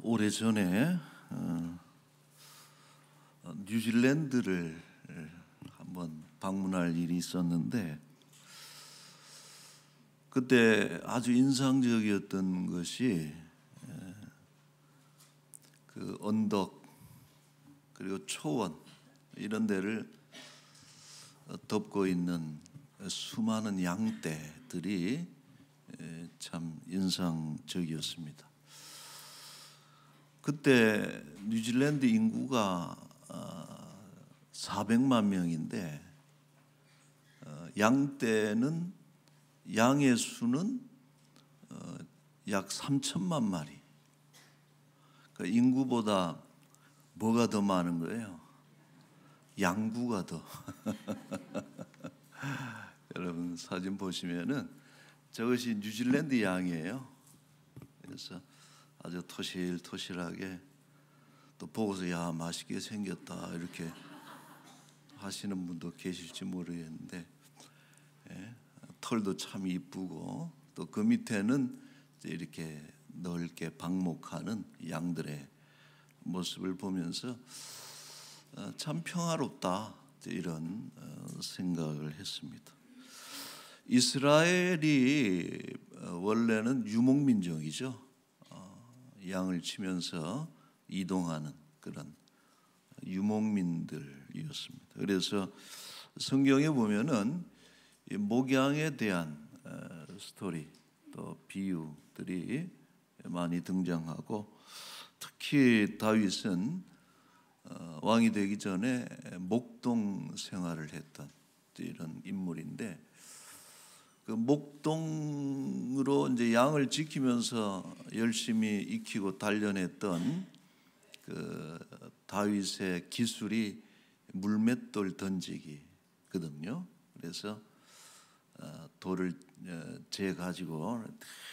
오래전에 뉴질랜드를 한번 방문할 일이 있었는데 그때 아주 인상적이었던 것이 그 언덕 그리고 초원 이런 데를 덮고 있는 수많은 양떼들이 참 인상적이었습니다. 그때 뉴질랜드 인구가 400만 명인데 양떼는 양의 수는 약 3천만 마리. 그러니까 인구보다 뭐가 더 많은 거예요? 양구가 더. 여러분 사진 보시면은 저것이 뉴질랜드 양이에요. 그래서 아주 토실토실하게 또 보고서 야 맛있게 생겼다 이렇게 하시는 분도 계실지 모르겠는데 털도 참 이쁘고 또 그 밑에는 이렇게 넓게 방목하는 양들의 모습을 보면서 참 평화롭다 이런 생각을 했습니다. 이스라엘이 원래는 유목민족이죠. 양을 치면서 이동하는 그런 유목민들이었습니다. 그래서 성경에 보면은 목양에 대한 스토리 또 비유들이 많이 등장하고 특히 다윗은 왕이 되기 전에 목동 생활을 했던 이런 인물인데 그 목동으로 이제 양을 지키면서 열심히 익히고 단련했던 그 다윗의 기술이 물맷돌 던지기거든요. 그래서 돌을 재 가지고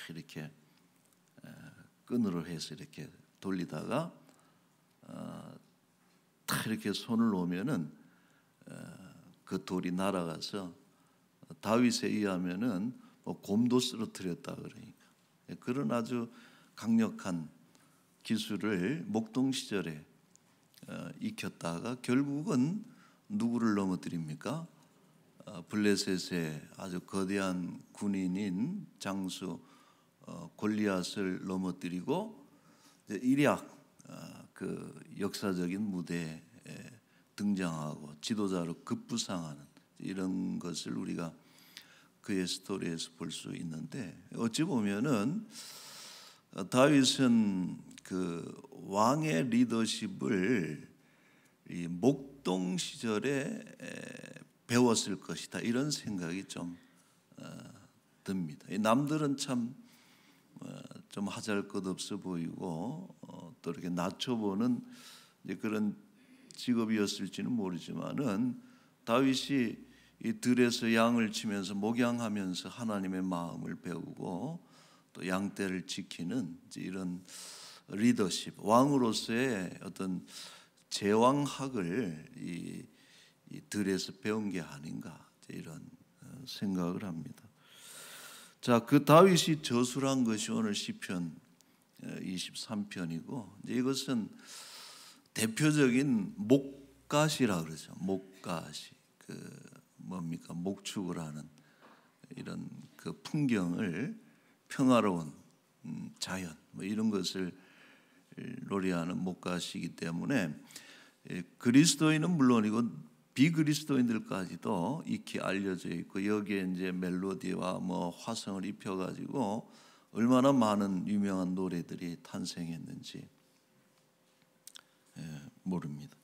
이렇게 끈으로 해서 이렇게 돌리다가 탁 이렇게 손을 놓으면은 그 돌이 날아가서 다윗에 의하면은 곰도 쓰러뜨렸다 그러니까 그런 아주 강력한 기술을 목동 시절에 익혔다가 결국은 누구를 넘어뜨립니까? 블레셋의 아주 거대한 군인인 장수 골리앗을 넘어뜨리고 일약 그 역사적인 무대에 등장하고 지도자로 급부상하는 이런 것을 우리가 그의 스토리에서 볼 수 있는데 어찌 보면은 다윗은 그 왕의 리더십을 이 목동 시절에 배웠을 것이다 이런 생각이 좀 듭니다. 남들은 참 좀 하잘것없어 보이고 또 이렇게 낮춰보는 그런 직업이었을지는 모르지만은 다윗이 이 들에서 양을 치면서 목양하면서 하나님의 마음을 배우고 또 양떼를 지키는 이런 리더십, 왕으로서의 어떤 제왕학을 이 들에서 배운 게 아닌가 이런 생각을 합니다. 자, 그 다윗이 저술한 것이 오늘 시편 23편이고 이것은 대표적인 목가시라 그러죠. 목가시 그 뭡니까 목축을 하는 이런 그 풍경을 평화로운 자연 뭐 이런 것을 노래하는 목가시이기 때문에 그리스도인은 물론이고 비그리스도인들까지도 익히 알려져 있고 여기에 이제 멜로디와 뭐 화성을 입혀가지고 얼마나 많은 유명한 노래들이 탄생했는지 모릅니다.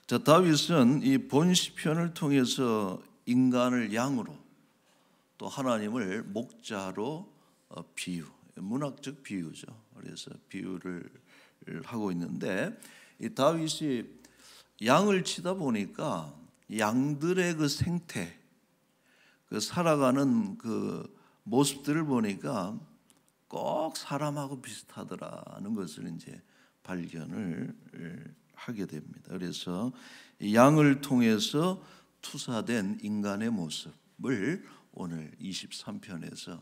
자, 다윗은 이 본 시편을 통해서 인간을 양으로 또 하나님을 목자로 비유, 문학적 비유죠. 그래서 비유를 하고 있는데 이 다윗이 양을 치다 보니까 양들의 그 생태, 그 살아가는 그 모습들을 보니까 꼭 사람하고 비슷하더라는 것을 이제 발견을 하게 됩니다. 그래서 양을 통해서 투사된 인간의 모습을 오늘 23편에서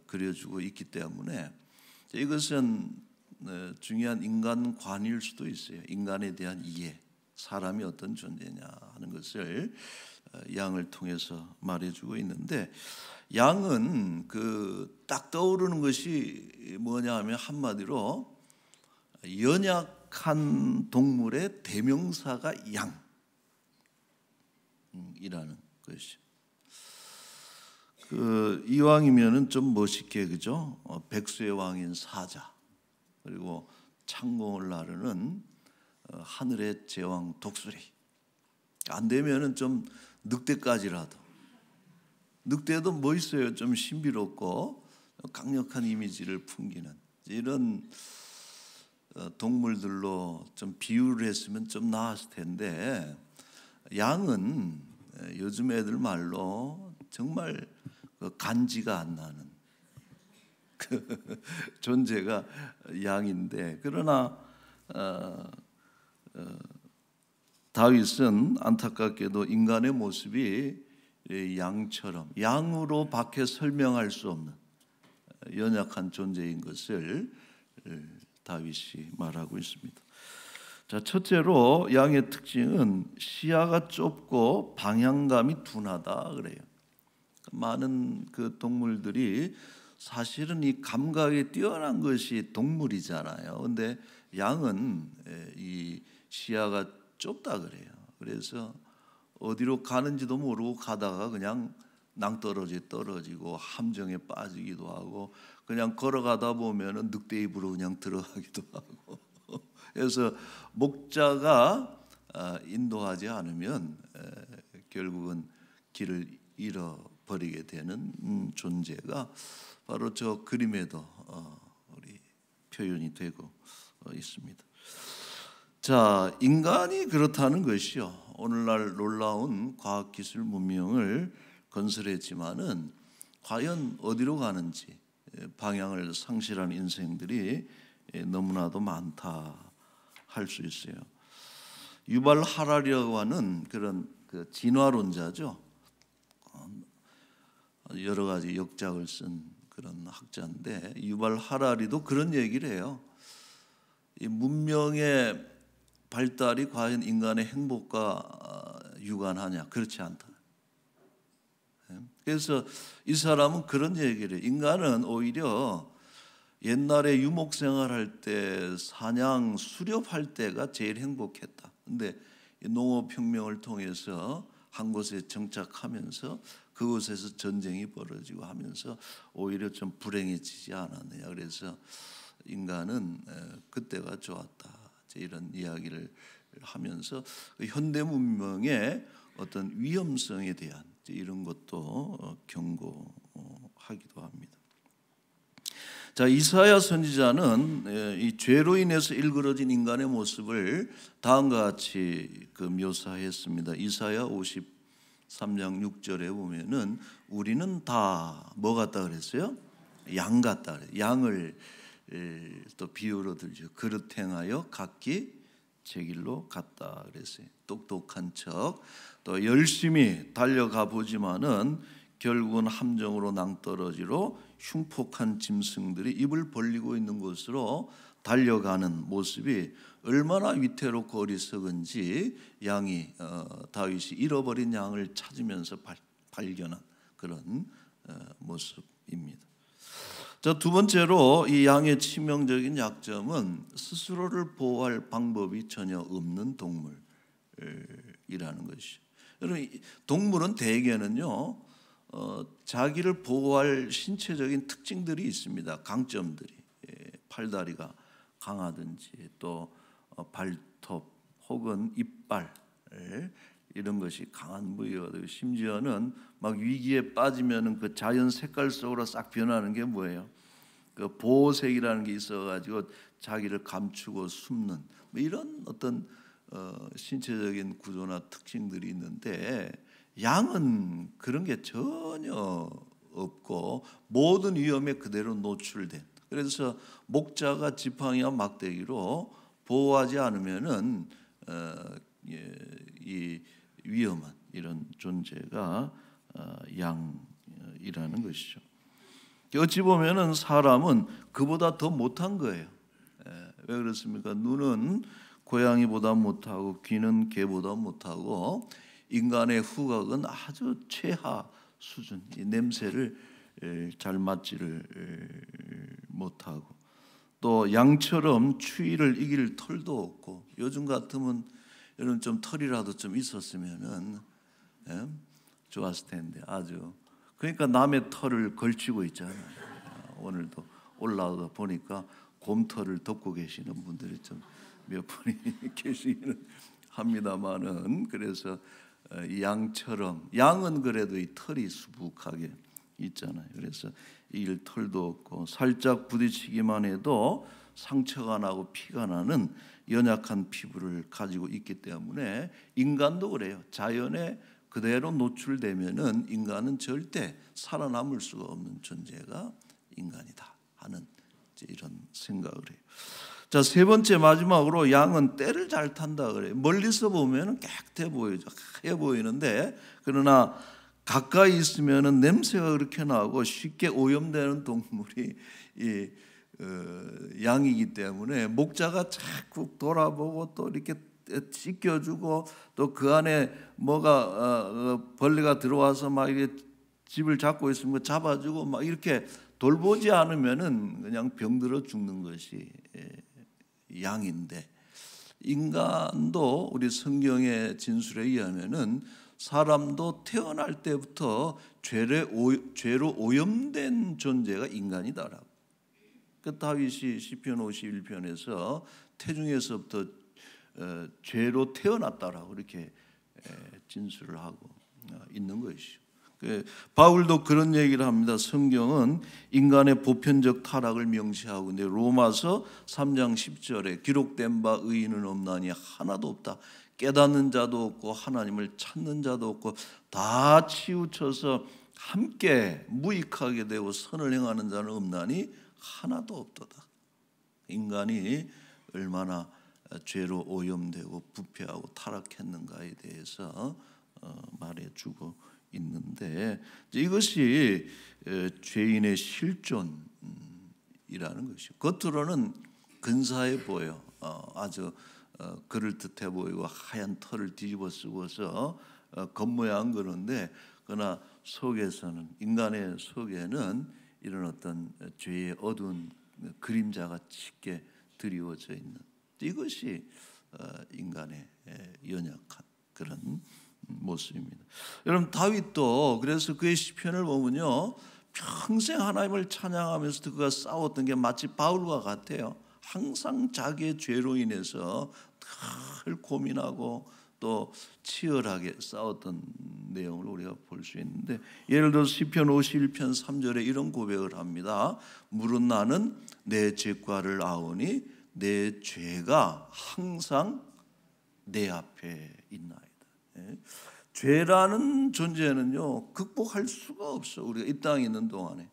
그려주고 있기 때문에 이것은 중요한 인간관일 수도 있어요. 인간에 대한 이해, 사람이 어떤 존재냐 하는 것을 양을 통해서 말해주고 있는데, 양은 딱 떠오르는 것이 뭐냐 하면 한마디로 연약한 동물의 대명사가 양이라는 것이죠. 이왕이면은 좀 멋있게, 그죠? 백수의 왕인 사자, 그리고 창공을 나르는 하늘의 제왕 독수리. 안 되면은 좀 늑대까지라도. 늑대도 뭐 있어요? 좀 신비롭고 강력한 이미지를 풍기는 이런 동물들로 좀 비유를 했으면 좀 나았을 텐데, 양은 요즘 애들 말로 정말 간지가 안 나는 존재가 양인데, 그러나 다윗은 안타깝게도 인간의 모습이 양처럼, 양으로 밖에 설명할 수 없는 연약한 존재인 것을 다윗이 말하고 있습니다. 자, 첫째로 양의 특징은 시야가 좁고 방향감이 둔하다 그래요. 많은 동물들이 사실은 이 감각이 뛰어난 것이 동물이잖아요. 근데 양은 이 시야가 좁다 그래요. 그래서 어디로 가는지도 모르고 가다가 그냥 낭떠러지 떨어지고 함정에 빠지기도 하고, 그냥 걸어가다 보면은 늑대 입으로 그냥 들어가기도 하고. 그래서 목자가 인도하지 않으면 결국은 길을 잃어버리게 되는 존재가 바로 저 그림에도 우리 표현이 되고 있습니다. 자, 인간이 그렇다는 것이요, 오늘날 놀라운 과학기술 문명을 건설했지만은 과연 어디로 가는지 방향을 상실한 인생들이 너무나도 많다 할 수 있어요. 유발 하라리라고 하는 그런 진화론자죠. 여러 가지 역작을 쓴 그런 학자인데, 유발 하라리도 그런 얘기를 해요. 이 문명의 발달이 과연 인간의 행복과 유관하냐? 그렇지 않다. 그래서 이 사람은 그런 얘기를 해요. 인간은 오히려 옛날에 유목생활할 때 사냥 수렵할 때가 제일 행복했다. 근데 농업혁명을 통해서 한 곳에 정착하면서 그곳에서 전쟁이 벌어지고 하면서 오히려 좀 불행해지지 않았느냐. 그래서 인간은 그때가 좋았다. 이런 이야기를 하면서 현대 문명의 어떤 위험성에 대한 이런 것도 경고하기도 합니다. 자, 이사야 선지자는 이 죄로 인해서 일그러진 인간의 모습을 다음과 같이 묘사했습니다. 이사야 53장 6절에 보면은 우리는 다 뭐 같다 그랬어요? 양 같다 그래요. 양을 또 비유로 들죠. 그릇 행하여 각기 제 길로 갔다 그랬어요. 똑똑한 척 또 열심히 달려가 보지만은 결국은 함정으로 낭떠러지로 흉폭한 짐승들이 입을 벌리고 있는 곳으로 달려가는 모습이 얼마나 위태롭고 어리석은지 양이 다윗이 잃어버린 양을 찾으면서 발견한 그런 모습입니다. 자, 두 번째로 이 양의 치명적인 약점은 스스로를 보호할 방법이 전혀 없는 동물이라는 것이죠. 여러분, 동물은 대개는요 자기를 보호할 신체적인 특징들이 있습니다. 강점들이, 팔다리가 강하든지 또 발톱 혹은 이빨 이런 것이 강한 부위거든요. 심지어는 막 위기에 빠지면은 그 자연 색깔 속으로 싹 변하는 게 뭐예요? 그 보호색이라는 게 있어가지고 자기를 감추고 숨는 뭐 이런 어떤 신체적인 구조나 특징들이 있는데, 양은 그런 게 전혀 없고 모든 위험에 그대로 노출된, 그래서 목자가 지팡이와 막대기로 보호하지 않으면은 이 위험한 이런 존재가 양이라는 것이죠. 어찌 보면은 사람은 그보다 더 못한 거예요. 왜 그렇습니까? 눈은 고양이보다 못하고 귀는 개보다 못하고 인간의 후각은 아주 최하 수준, 이 냄새를 잘 맡지를 못하고 또 양처럼 추위를 이길 털도 없고 요즘 같으면 여러분 좀 털이라도 좀 있었으면은 좋았을 텐데 아주 그러니까 남의 털을 걸치고 있잖아요. 오늘도 올라가 보니까 곰털을 덮고 계시는 분들이 좀 몇 분이 계시기는 합니다만은 그래서 양처럼 양은 그래도 이 털이 수북하게 있잖아요. 그래서 이길 털도 없고 살짝 부딪히기만 해도 상처가 나고 피가 나는 연약한 피부를 가지고 있기 때문에 인간도 그래요. 자연에 그대로 노출되면은 인간은 절대 살아남을 수가 없는 존재가 인간이다 하는 이런 생각을 해요. 자, 세 번째 마지막으로 양은 때를 잘 탄다 그래요. 멀리서 보면은 깨끗해 보이죠. 하얘 보이는데 그러나 가까이 있으면은 냄새가 그렇게 나고 쉽게 오염되는 동물이 이 양이기 때문에 목자가 자꾸 돌아보고 또 이렇게 씻겨주고 또 그 안에 뭐가 벌레가 들어와서 막 이게 집을 잡고 있으면 잡아주고 막 이렇게 돌보지 않으면은 그냥 병들어 죽는 것이 양인데 인간도 우리 성경의 진술에 의하면은 사람도 태어날 때부터 죄로 오염된 존재가 인간이다라고. 그 다윗이 시편 51편에서 태중에서부터 죄로 태어났다라고 이렇게 진술을 하고 있는 것이죠. 바울도 그런 얘기를 합니다. 성경은 인간의 보편적 타락을 명시하고 있는데 로마서 3장 10절에 기록된 바 의인은 없나니 하나도 없다. 깨닫는 자도 없고 하나님을 찾는 자도 없고 다 치우쳐서 함께 무익하게 되고 선을 행하는 자는 없나니 하나도 없도다. 인간이 얼마나 죄로 오염되고 부패하고 타락했는가에 대해서 말해주고 있는데 이것이 죄인의 실존이라는 것이죠. 겉으로는 근사해 보여, 아주 그럴듯해 보이고 하얀 털을 뒤집어 쓰고서 겉모양 그런데 그러나 속에서는 인간의 속에는 이런 어떤 죄의 어두운 그림자가 짙게 드리워져 있는 이것이 인간의 연약한 그런 모습입니다. 여러분 다윗도 그래서 그의 시편을 보면요 평생 하나님을 찬양하면서 그가 싸웠던 게 마치 바울과 같아요. 항상 자기의 죄로 인해서 늘 고민하고 또 치열하게 싸웠던 내용을 우리가 볼 수 있는데 예를 들어서 시편 51편 3절에 이런 고백을 합니다. 물은 나는 내 죄과를 아오니 내 죄가 항상 내 앞에 있나이다. 죄라는 존재는요 극복할 수가 없어. 우리가 이 땅에 있는 동안에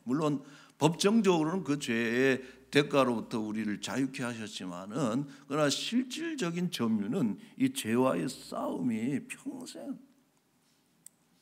물론 법정적으로는 그 죄의 대가로부터 우리를 자유케 하셨지만은 그러나 실질적인 점유는 이 죄와의 싸움이 평생.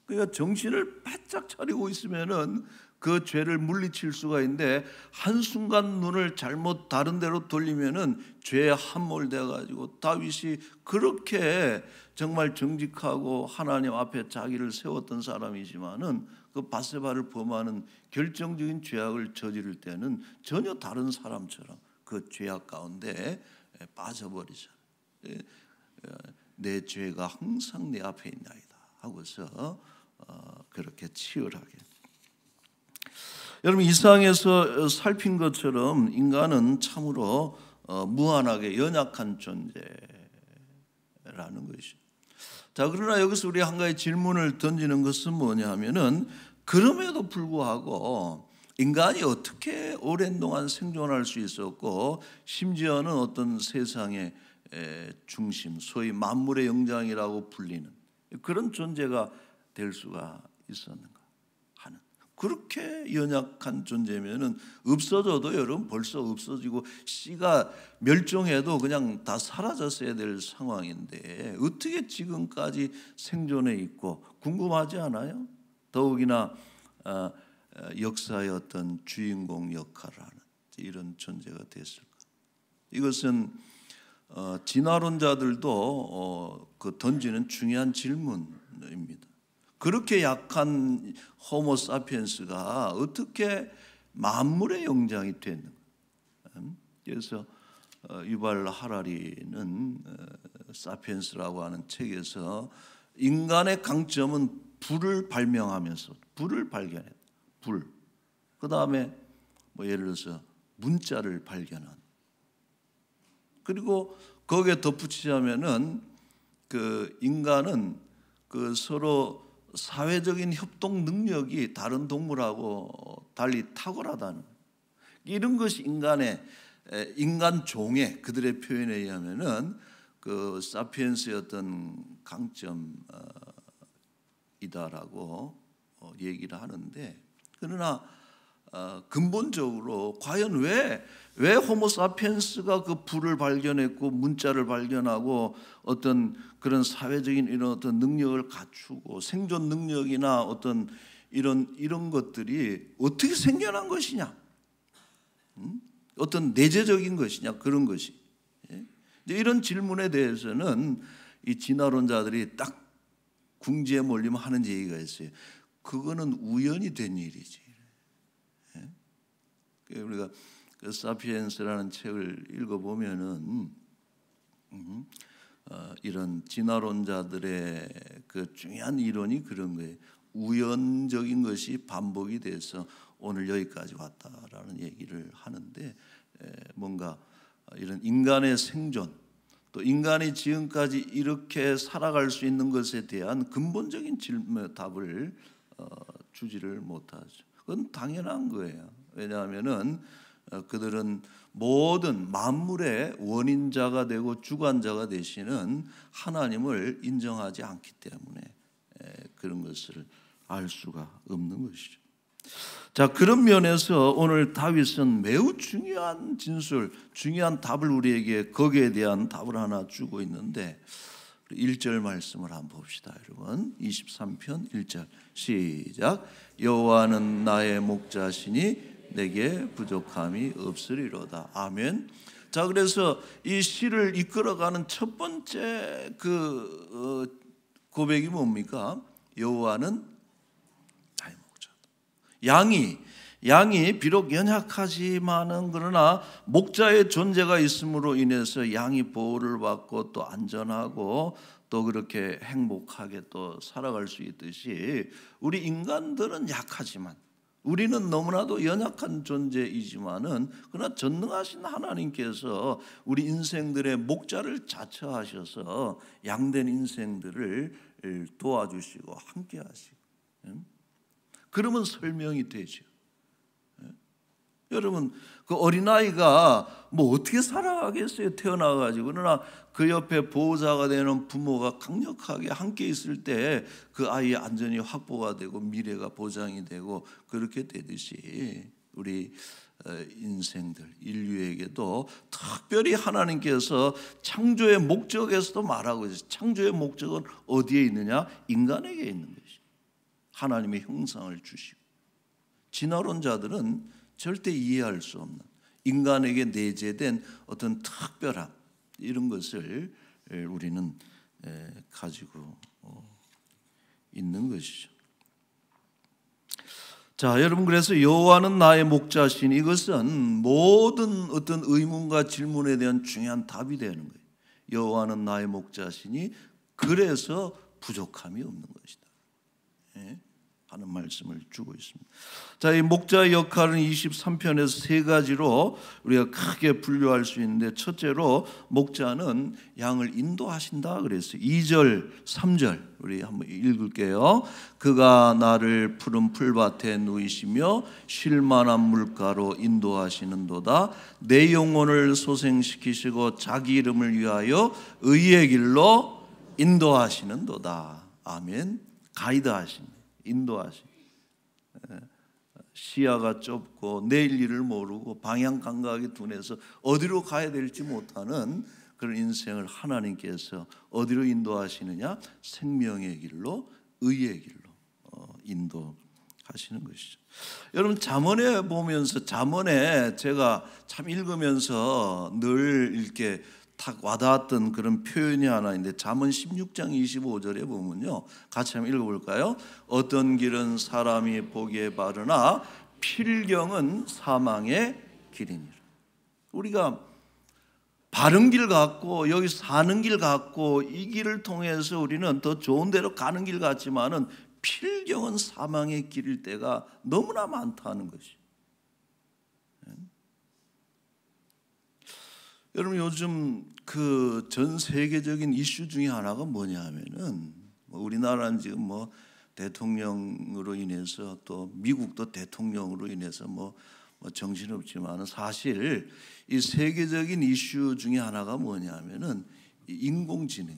그러니까 정신을 바짝 차리고 있으면은 그 죄를 물리칠 수가 있는데 한순간 눈을 잘못 다른 데로 돌리면은 죄에 함몰돼 가지고 다윗이 그렇게 정말 정직하고 하나님 앞에 자기를 세웠던 사람이지만은 그 바세바를 범하는 결정적인 죄악을 저지를 때는 전혀 다른 사람처럼 그 죄악 가운데 빠져버리죠. 내 죄가 항상 내 앞에 있나이다 하고서 그렇게 치열하게. 여러분 이 세상에서 살핀 것처럼 인간은 참으로 무한하게 연약한 존재라는 것이죠. 자 그러나 여기서 우리 한 가지 질문을 던지는 것은 뭐냐 하면은 그럼에도 불구하고 인간이 어떻게 오랜 동안 생존할 수 있었고 심지어는 어떤 세상의 중심 소위 만물의 영장이라고 불리는 그런 존재가 될 수가 있었는가 하는 그렇게 연약한 존재면은 없어져도 여러분 벌써 없어지고 씨가 멸종해도 그냥 다 사라졌어야 될 상황인데 어떻게 지금까지 생존해 있고 궁금하지 않아요? 더욱이나 역사의 어떤 주인공 역할을 하는 이런 존재가 됐을까? 이것은 진화론자들도 그 던지는 중요한 질문입니다. 그렇게 약한 호모사피엔스가 어떻게 만물의 영장이 됐는가? 그래서 유발 하라리는 사피엔스라고 하는 책에서 인간의 강점은 불을 발명하면서 불을 발견했다. 불. 그 다음에 뭐 예를 들어서 문자를 발견한. 그리고 거기에 덧붙이자면은 그 인간은 그 서로 사회적인 협동 능력이 다른 동물하고 달리 탁월하다는 이런 것이 인간 종의 그들의 표현에 의하면은 그 사피엔스의 어떤 강점이다라고 얘기를 하는데, 그러나 근본적으로 과연 왜 호모사피엔스가 그 불을 발견했고 문자를 발견하고 어떤 그런 사회적인 이런 어떤 능력을 갖추고 생존 능력이나 어떤 이런 것들이 어떻게 생겨난 것이냐, 어떤 내재적인 것이냐, 그런 것이. 이런 질문에 대해서는 이 진화론자들이 딱 궁지에 몰리면 하는 얘기가 있어요. 그거는 우연이 된 일이지. 우리가 그 사피엔스라는 책을 읽어보면은 이런 진화론자들의 그 중요한 이론이 그런 거예요. 우연적인 것이 반복이 돼서 오늘 여기까지 왔다라는 얘기를 하는데, 뭔가 이런 인간의 생존, 또 인간이 지금까지 이렇게 살아갈 수 있는 것에 대한 근본적인 답을 주지를 못하죠. 그건 당연한 거예요. 왜냐하면은 그들은 모든 만물의 원인자가 되고 주관자가 되시는 하나님을 인정하지 않기 때문에 그런 것을 알 수가 없는 것이죠. 자, 그런 면에서 오늘 다윗은 매우 중요한 진술, 중요한 답을 우리에게 거기에 대한 답을 하나 주고 있는데, 1절 말씀을 한번 봅시다. 여러분 23편 1절 시작. 여호와는 나의 목자시니 내게 부족함이 없으리로다. 아멘. 자, 그래서 이 시를 이끌어가는 첫 번째 그 고백이 뭡니까? 여호와는 나의 목자다. 양이 비록 연약하지만은 그러나 목자의 존재가 있음으로 인해서 양이 보호를 받고 또 안전하고 또 그렇게 행복하게 또 살아갈 수 있듯이, 우리 인간들은 약하지만, 우리는 너무나도 연약한 존재이지만은 그러나 전능하신 하나님께서 우리 인생들의 목자를 자처하셔서 양된 인생들을 도와주시고 함께 하시고, 그러면 설명이 되죠. 여러분, 그 어린아이가 뭐 어떻게 살아가겠어요? 태어나가지고. 그러나 그 옆에 보호자가 되는 부모가 강력하게 함께 있을 때 그 아이의 안전이 확보가 되고 미래가 보장이 되고, 그렇게 되듯이 우리 인생들, 인류에게도 특별히 하나님께서 창조의 목적에서도 말하고 있어요. 창조의 목적은 어디에 있느냐? 인간에게 있는 것이. 하나님의 형상을 주시고, 진화론자들은 절대 이해할 수 없는 인간에게 내재된 어떤 특별함, 이런 것을 우리는 가지고 있는 것이죠. 자, 여러분, 그래서 여호와는 나의 목자시니, 이것은 모든 어떤 의문과 질문에 대한 중요한 답이 되는 거예요. 여호와는 나의 목자시니 그래서 부족함이 없는 것이다 하는 말씀을 주고 있습니다. 자, 이 목자의 역할은 23편에서 세 가지로 우리가 크게 분류할 수 있는데, 첫째로 목자는 양을 인도하신다 그랬어요. 2절, 3절 우리 한번 읽을게요. 그가 나를 푸른 풀밭에 누이시며 쉴 만한 물가로 인도하시는도다. 내 영혼을 소생시키시고 자기 이름을 위하여 의의 길로 인도하시는도다. 아멘. 가이드하십니다. 인도하시. 시야가 좁고 내일 일을 모르고 방향 감각이 둔해서 어디로 가야 될지 못하는 그런 인생을 하나님께서 어디로 인도하시느냐? 생명의 길로, 의의 길로 하시는 것이죠. 여러분 잠언에 보면서 잠언에 제가 참 읽으면서 늘 이렇게 탁 와닿았던 그런 표현이 하나 있는데 잠언 16장 25절에 보면요. 같이 한번 읽어볼까요? 어떤 길은 사람이 보기에 바르나 필경은 사망의 길이니라. 우리가 바른 길 같고 여기 사는 길 같고 이 길을 통해서 우리는 더 좋은 데로 가는 길 같지만은 필경은 사망의 길일 때가 너무나 많다는 것이. 여러분 요즘 그 전 세계적인 이슈 중에 하나가 뭐냐면은 우리나라는 지금 뭐 대통령으로 인해서 또 미국도 대통령으로 인해서 뭐 정신없지만은 사실 이 세계적인 이슈 중에 하나가 뭐냐면은 인공지능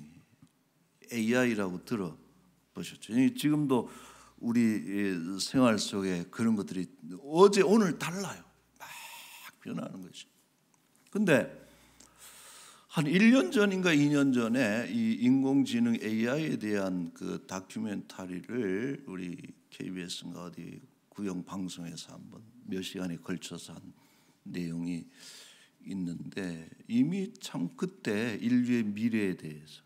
AI라고 들어보셨죠? 지금도 우리 생활 속에 그런 것들이 어제 오늘 달라요. 막 변하는 거죠. 근데 한 1년 전인가 2년 전에 이 인공지능 AI에 대한 그 다큐멘터리를 우리 KBS인가 어디 구형 방송에서 한번 몇 시간에 걸쳐서 한 내용이 있는데 이미 참 그때 인류의 미래에 대해서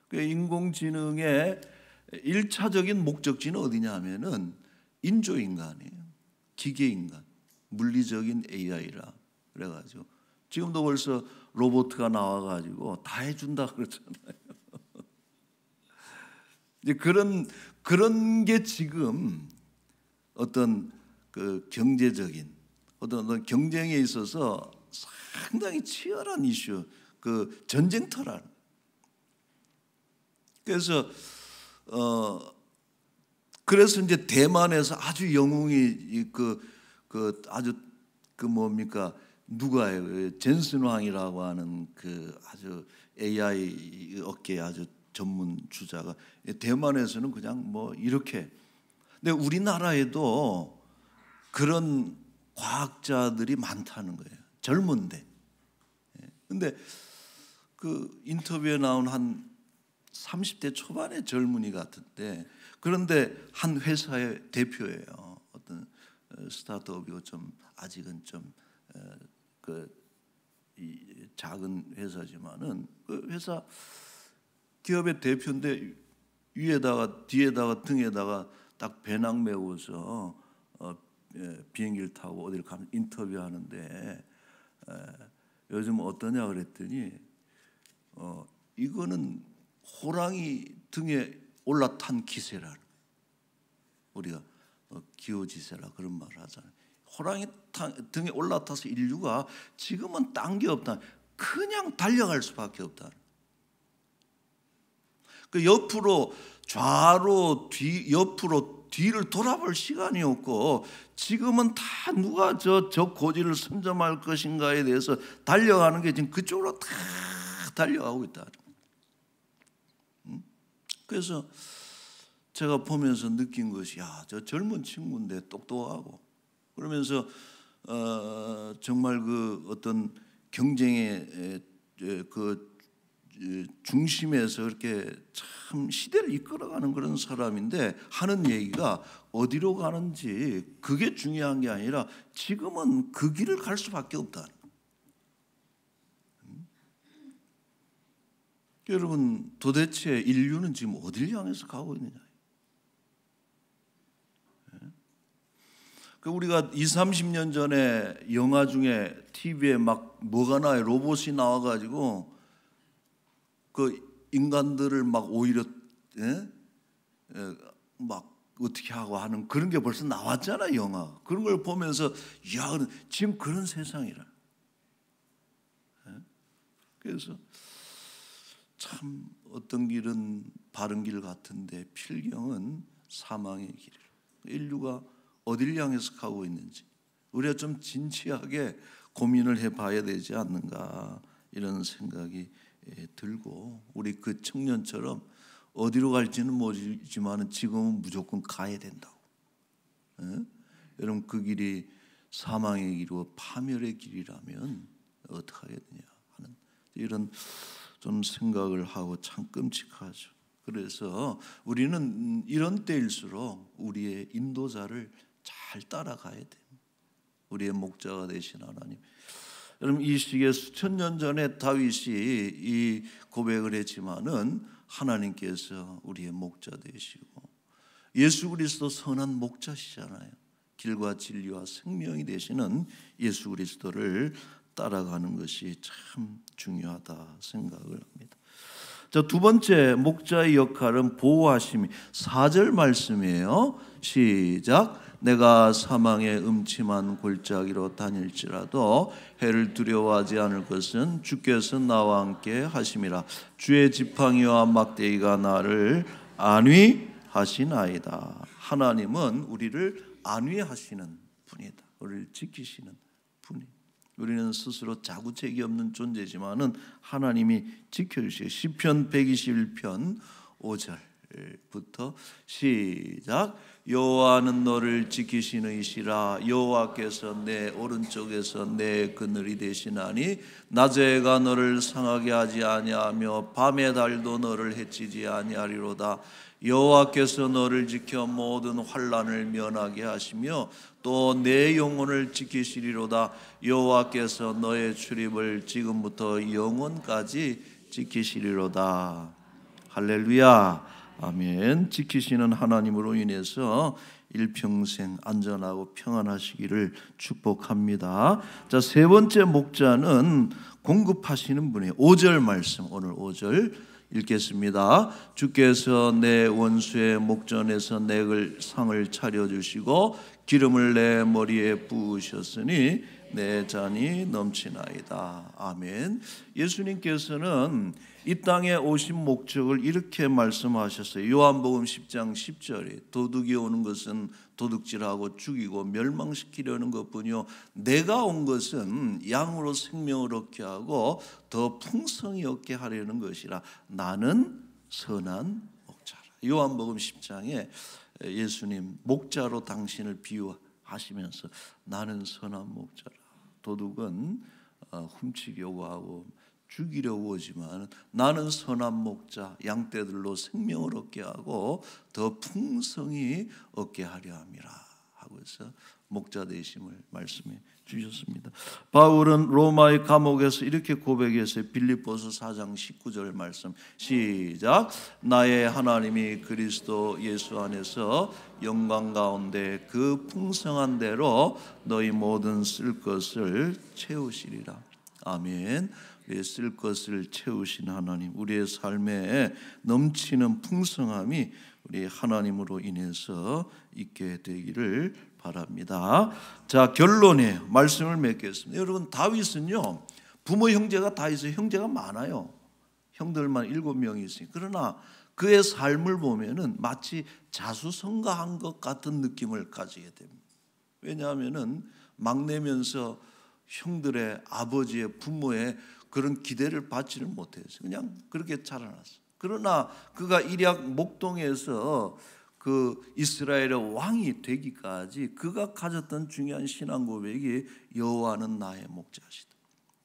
그 인공지능의 1차적인 목적지는 어디냐 하면은 인조인간이에요. 기계인간, 물리적인 AI라 그래가지고 지금도 벌써 로봇가 나와가지고 다 해준다 그러잖아요. 이제 그런 게 지금 어떤 그 경제적인 어떤 경쟁에 있어서 상당히 치열한 이슈, 그 전쟁터라는. 그래서 이제 대만에서 아주 영웅이 아주 뭡니까? 누가요? 젠슨 왕이라고 하는 그 아주 AI 업계 아주 전문 주자가 대만에서는 그냥 뭐 이렇게. 근데 우리나라에도 그런 과학자들이 많다는 거예요. 젊은데. 근데 그 인터뷰에 나온 한 30대 초반의 젊은이 같은데 그런데 한 회사의 대표예요. 어떤 스타트업이고 좀 아직은 좀 이 작은 회사지만은 그 회사 기업의 대표인데 위에다가 뒤에다가 등에다가 딱 배낭 메고서 비행기를 타고 어디를 가면 인터뷰하는데 요즘 어떠냐 그랬더니 이거는 호랑이 등에 올라탄 기세라는, 우리가 기호지세라 그런 말을 하잖아요. 호랑이 등에 올라타서 인류가 지금은 딴 게 없다. 그냥 달려갈 수밖에 없다. 그 옆으로 좌로 옆으로 뒤를 돌아볼 시간이 없고 지금은 다 누가 저 고지를 선점할 것인가에 대해서 달려가는 게 지금 그쪽으로 다 달려가고 있다. 그래서 제가 보면서 느낀 것이 저 젊은 친구인데 똑똑하고 그러면서 정말 그 어떤 경쟁의 그 중심에서 이렇게 참 시대를 이끌어가는 그런 사람인데 하는 얘기가 어디로 가는지 그게 중요한 게 아니라 지금은 그 길을 갈 수밖에 없다. 여러분 도대체 인류는 지금 어디를 향해서 가고 있느냐? 우리가 20, 30년 전에 영화 중에 TV에 막 뭐가 나요? 로봇이 나와가지고 그 인간들을 막 오히려 막 어떻게 하고 하는 그런 게 벌써 나왔잖아 영화. 그런 걸 보면서 지금 그런 세상이라. 그래서 참 어떤 길은 바른 길 같은데 필경은 사망의 길이라. 인류가 어디를 향해서 가고 있는지 우리가 좀 진지하게 고민을 해봐야 되지 않는가 이런 생각이 들고 우리 그 청년처럼 어디로 갈지는 모르지만 지금은 무조건 가야 된다고. 여러분 그 길이 사망의 길이고 파멸의 길이라면 어떻게 하겠느냐 하는 이런 좀 생각을 하고 참 끔찍하죠. 그래서 우리는 이런 때일수록 우리의 인도자를 잘 따라가야 됩니다. 우리의 목자가 되신 하나님. 여러분, 이 시기에 수천 년 전에 다윗이 이 고백을 했지만은 하나님께서 우리의 목자 되시고 예수 그리스도 선한 목자시잖아요. 길과 진리와 생명이 되시는 예수 그리스도를 따라가는 것이 참 중요하다 생각을 합니다. 자, 두 번째 목자의 역할은 보호하심이 4절 말씀이에요. 시작. 내가 사망의 음침한 골짜기로 다닐지라도 해를 두려워하지 않을 것은 주께서 나와 함께 하심이라. 주의 지팡이와 막대기가 나를 안위하시나이다. 하나님은 우리를 안위하시는 분이다. 우리를 지키시는 분이다. 우리는 스스로 자구책이 없는 존재지만은 하나님이 지켜주시고 시편 121편 5절부터 시작. 여호와는 너를 지키시느이시라. 여호와께서 내 오른쪽에서 내 그늘이 되시나니 낮의 해가 너를 상하게 하지 아니하며 밤의 달도 너를 해치지 아니하리로다. 여호와께서 너를 지켜 모든 환난을 면하게 하시며 또 내 영혼을 지키시리로다. 여호와께서 너의 출입을 지금부터 영원까지 지키시리로다. 할렐루야. 아멘. 지키시는 하나님으로 인해서 일평생 안전하고 평안하시기를 축복합니다. 자, 세 번째 목자는 공급하시는 분이에요. 5절 말씀, 오늘 5절 읽겠습니다. 주께서 내 원수의 목전에서 내 상을 차려주시고 기름을 내 머리에 부으셨으니 내 잔이 넘치나이다. 아멘. 예수님께서는 이 땅에 오신 목적을 이렇게 말씀하셨어요. 요한복음 10장 10절에 도둑이 오는 것은 도둑질하고 죽이고 멸망시키려는 것뿐이요 내가 온 것은 양으로 생명을 얻게 하고 더 풍성히 얻게 하려는 것이라. 나는 선한 목자라. 요한복음 10장에 예수님 목자로 당신을 비유하시면서 나는 선한 목자라. 도둑은 훔치려고 하고 죽이려고 오지만 나는 선한 목자, 양떼들로 생명을 얻게 하고 더 풍성히 얻게 하려 함이라 하고서 목자 되심을 말씀해 주셨습니다. 바울은 로마의 감옥에서 이렇게 고백했어요. 빌립보서 4장 19절 말씀 시작. 나의 하나님이 그리스도 예수 안에서 영광 가운데 그 풍성한 대로 너희 모든 쓸 것을 채우시리라. 아멘. 우리의 쓸 것을 채우신 하나님, 우리의 삶에 넘치는 풍성함이 우리 하나님으로 인해서 있게 되기를 바랍니다. 자, 결론이에요. 말씀을 맺겠습니다. 여러분, 다윗은요 부모 형제가 다 있어요. 형제가 많아요. 형들만 7명이 있으니. 그러나 그의 삶을 보면은 마치 자수성가한 것 같은 느낌을 가지게 됩니다. 왜냐하면은 막내면서 형들의 아버지의 부모의 그런 기대를 받지를 못했어요. 그냥 그렇게 자라났어요. 그러나 그가 일약 목동에서 그 이스라엘의 왕이 되기까지 그가 가졌던 중요한 신앙 고백이 여호와는 나의 목자시다.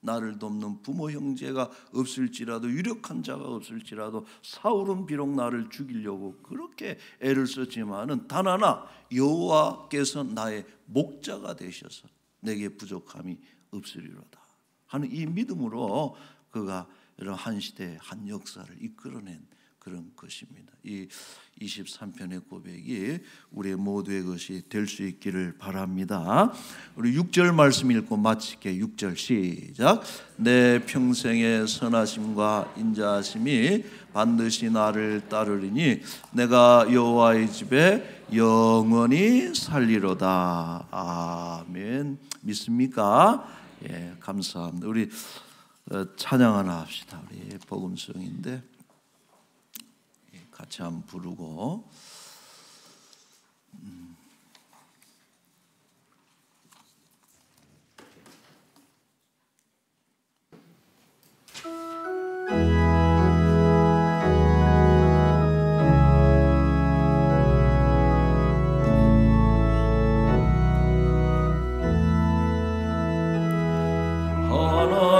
나를 돕는 부모 형제가 없을지라도 유력한 자가 없을지라도 사울은 비록 나를 죽이려고 그렇게 애를 썼지만은 단 하나 여호와께서 나의 목자가 되셔서 내게 부족함이 없으리로다 하는 이 믿음으로 그가 이런 한 시대 한 역사를 이끌어낸 그런 것입니다. 이 23편의 고백이 우리 모두의 것이 될 수 있기를 바랍니다. 우리 6절 말씀 읽고 마칠게. 6절 시작. 내 평생의 선하심과 인자하심이 반드시 나를 따르리니 내가 여호와의 집에 영원히 살리로다. 아멘. 믿습니까? 예, 감사합니다. 우리 찬양 하나 합시다. 우리 복음성인데 같이 한번 부르고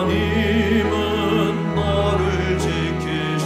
하나님은 너를 지키시는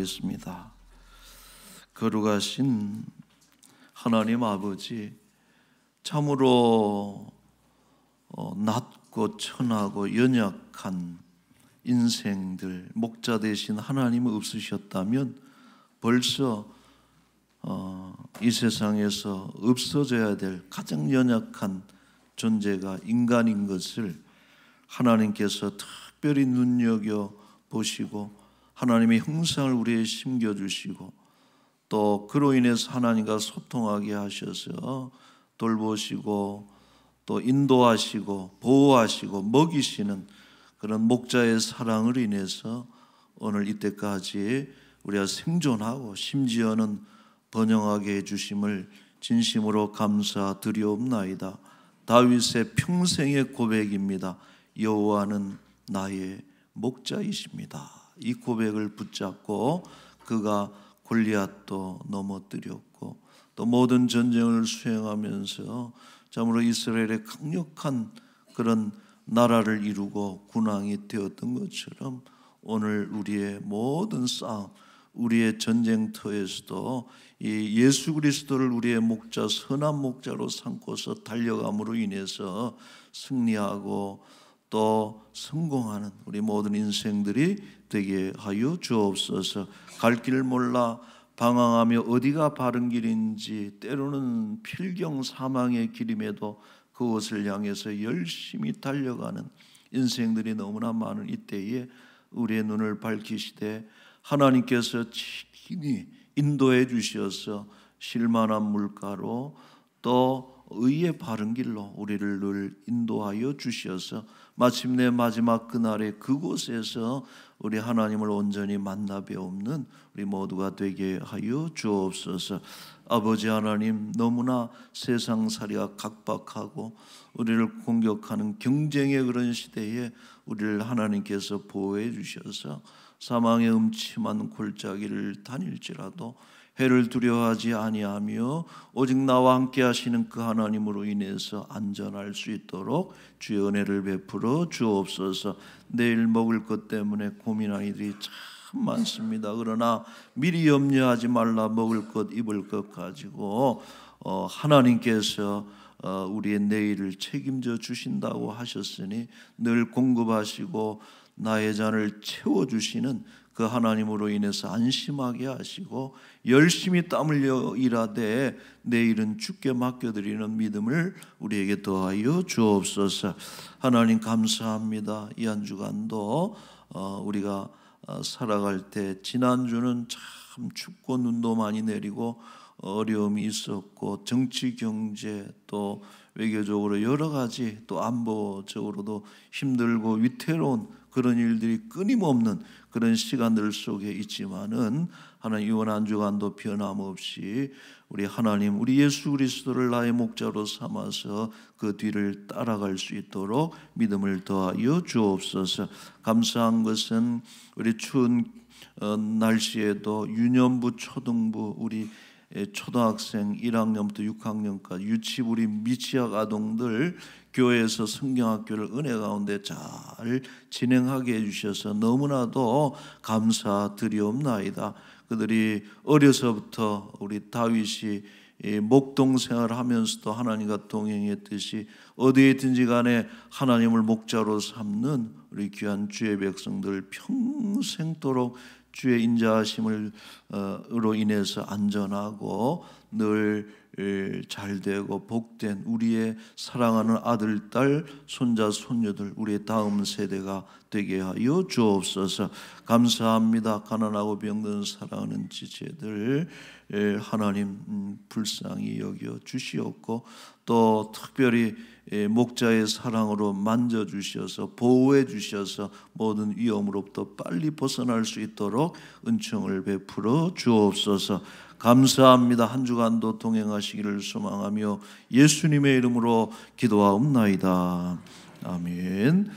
기도하겠습니다. 거룩하신 하나님 아버지, 참으로 낮고 천하고 연약한 인생들, 목자 되신 하나님 없으셨다면 벌써 이 세상에서 없어져야 될 가장 연약한 존재가 인간인 것을 하나님께서 특별히 눈여겨 보시고 하나님의 형상을 우리에 심겨주시고 또 그로 인해서 하나님과 소통하게 하셔서 돌보시고 또 인도하시고 보호하시고 먹이시는 그런 목자의 사랑을 인해서 오늘 이때까지 우리가 생존하고 심지어는 번영하게 해주심을 진심으로 감사드리옵나이다. 다윗의 평생의 고백입니다. 여호와는 나의 목자이십니다. 이 고백을 붙잡고 그가 골리앗도 넘어뜨렸고 또 모든 전쟁을 수행하면서 참으로 이스라엘의 강력한 그런 나라를 이루고 군왕이 되었던 것처럼 오늘 우리의 모든 싸움, 우리의 전쟁터에서도 이 예수 그리스도를 우리의 목자, 선한 목자로 삼고서 달려감으로 인해서 승리하고 또 성공하는 우리 모든 인생들이 되게 하여 주옵소서. 갈 길 몰라 방황하며 어디가 바른 길인지 때로는 필경 사망의 길임에도 그것을 향해서 열심히 달려가는 인생들이 너무나 많은 이때에 우리의 눈을 밝히시되 하나님께서 친히 인도해 주셔서 실만한 물가로 또 의의 바른 길로 우리를 늘 인도하여 주셔서 마침내 마지막 그날에 그곳에서 우리 하나님을 온전히 만나 뵈옵는 우리 모두가 되게 하여 주옵소서. 아버지 하나님, 너무나 세상살이가 각박하고 우리를 공격하는 경쟁의 그런 시대에 우리를 하나님께서 보호해 주셔서 사망의 음침한 골짜기를 다닐지라도 해를 두려워하지 아니하며 오직 나와 함께 하시는 그 하나님으로 인해서 안전할 수 있도록 주의 은혜를 베풀어 주옵소서. 내일 먹을 것 때문에 고민하는 이들이 참 많습니다. 그러나 미리 염려하지 말라. 먹을 것 입을 것 가지고 하나님께서 우리의 내일을 책임져 주신다고 하셨으니 늘 공급하시고 나의 잔을 채워주시는 그 하나님으로 인해서 안심하게 하시고 열심히 땀 흘려 일하되 내일은 주께 맡겨드리는 믿음을 우리에게 더하여 주옵소서. 하나님 감사합니다. 이 한 주간도 우리가 살아갈 때 지난주는 참 춥고 눈도 많이 내리고 어려움이 있었고 정치 경제 또 외교적으로 여러 가지 또 안보적으로도 힘들고 위태로운 그런 일들이 끊임없는 그런 시간들 속에 있지만은 하나님 이번 한 주간도 변함없이 우리 하나님 우리 예수 그리스도를 나의 목자로 삼아서 그 뒤를 따라갈 수 있도록 믿음을 더하여 주옵소서. 감사한 것은 우리 추운 날씨에도 유년부 초등부 우리 초등학생 1학년부터 6학년까지 유치부 우리 미취학 아동들 교회에서 성경학교를 은혜 가운데 잘 진행하게 해주셔서 너무나도 감사드리옵나이다. 그들이 어려서부터 우리 다윗이 목동 생활을 하면서도 하나님과 동행했듯이 어디에 있든지 간에 하나님을 목자로 삼는 우리 귀한 주의 백성들 평생도록 주의 인자하심으로 인해서 안전하고 늘 잘되고 복된 우리의 사랑하는 아들, 딸, 손자, 손녀들 우리의 다음 세대가 되게 하여 주옵소서. 감사합니다. 가난하고 병든 사랑하는 지체들 하나님 불쌍히 여겨 주시옵고 또 특별히 목자의 사랑으로 만져주셔서 보호해 주셔서 모든 위험으로부터 빨리 벗어날 수 있도록 은총을 베풀어 주옵소서. 감사합니다. 한 주간도 동행하시기를 소망하며 예수님의 이름으로 기도하옵나이다. 아멘.